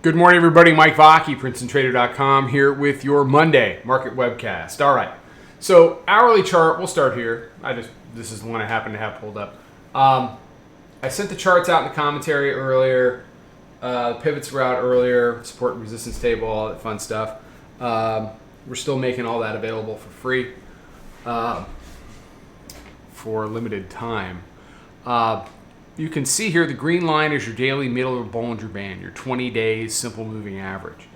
Good morning, everybody. Mike Vacchi, Princetontrader.com, here with your Monday market webcast. All right, so hourly chart, we'll start here. This is the one I happen to have pulled up. I sent the charts out in the commentary earlier. The pivots were out earlier, support and resistance table, all that fun stuff. We're still making all that available for free for a limited time. You can see here the green line is your daily middle or Bollinger Band, your 20 days simple moving average.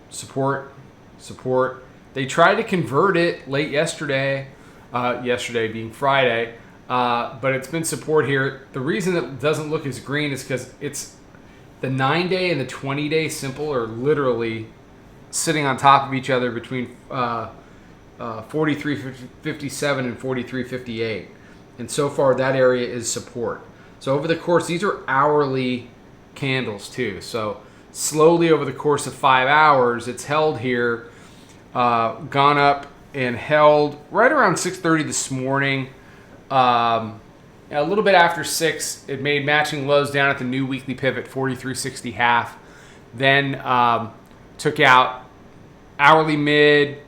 Support. They tried to convert it late yesterday being Friday, but it's been support here. The reason it doesn't look as green is because it's the 9-day and the 20-day simple are literally sitting on top of each other between 43.57 and 43.58. And so far, that area is support. So over the course, these are hourly candles too. So slowly over the course of 5 hours, it's held here, gone up and held right around 6:30 this morning. A little bit after 6, it made matching lows down at the new weekly pivot, 43.60 half. Then took out hourly mid,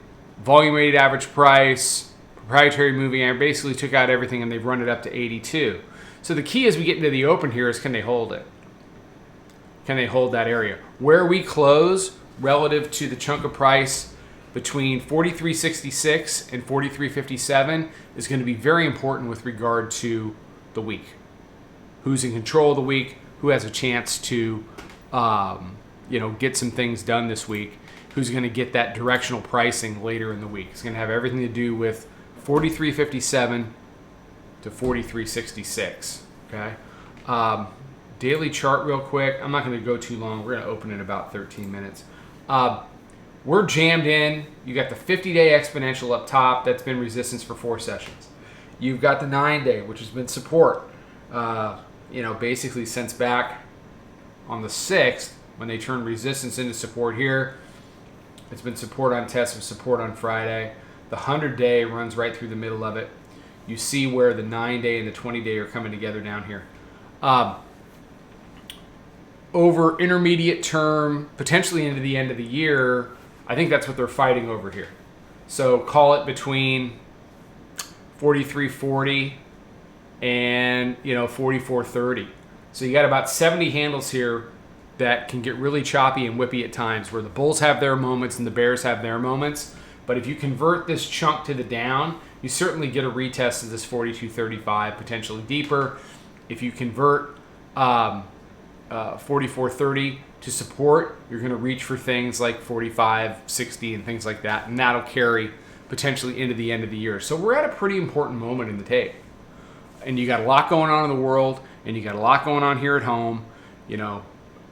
volume weighted average price, proprietary moving average, basically took out everything, and they've run it up to 82. So the key as we get into the open here is, can they hold it? Can they hold that area? Where we close relative to the chunk of price between 43.66 and 43.57 is going to be very important with regard to the week. Who's in control of the week? Who has a chance to get some things done this week? Who's going to get that directional pricing later in the week? It's going to have everything to do with 43.57 to 43.66. Okay. Daily chart real quick. I'm not going to go too long. We're going to open in about 13 minutes. We're jammed in. You got the 50-day exponential up top. That's been resistance for 4 sessions. You've got the 9-day, which has been support. Basically since back on the 6th when they turned resistance into support here. It's been support on test with support on Friday. The 100-day runs right through the middle of it. You see where the 9-day and the 20-day are coming together down here. Over intermediate term, potentially into the end of the year, I think that's what they're fighting over here. So call it between 43.40 and 44.30. So you got about 70 handles here that can get really choppy and whippy at times, where the bulls have their moments and the bears have their moments. But if you convert this chunk to the down, you certainly get a retest of this 42.35, potentially deeper. If you convert 44.30 to support, you're going to reach for things like 45.60 and things like that, and that'll carry potentially into the end of the year. So we're at a pretty important moment in the tape. And you got a lot going on in the world, and you got a lot going on here at home,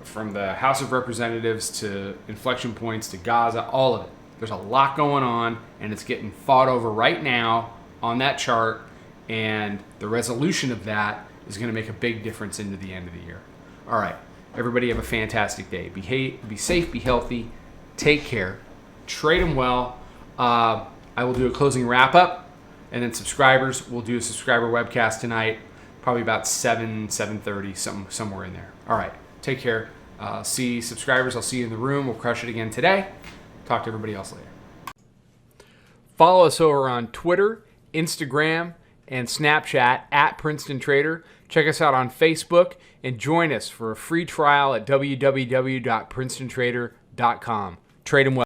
from the House of Representatives to inflection points to Gaza, all of it. There's a lot going on, and it's getting fought over right now on that chart, and the resolution of that is going to make a big difference into the end of the year. All right, everybody have a fantastic day. Be safe, be healthy, take care, trade them well. I will do a closing wrap-up, and then subscribers, we'll do a subscriber webcast tonight, probably about 7:30, somewhere in there. All right, take care. See subscribers, I'll see you in the room. We'll crush it again today. Talk to everybody else later. Follow us over on Twitter, Instagram, and Snapchat at Princeton Trader. Check us out on Facebook and join us for a free trial at www.princetontrader.com. Trade 'em well.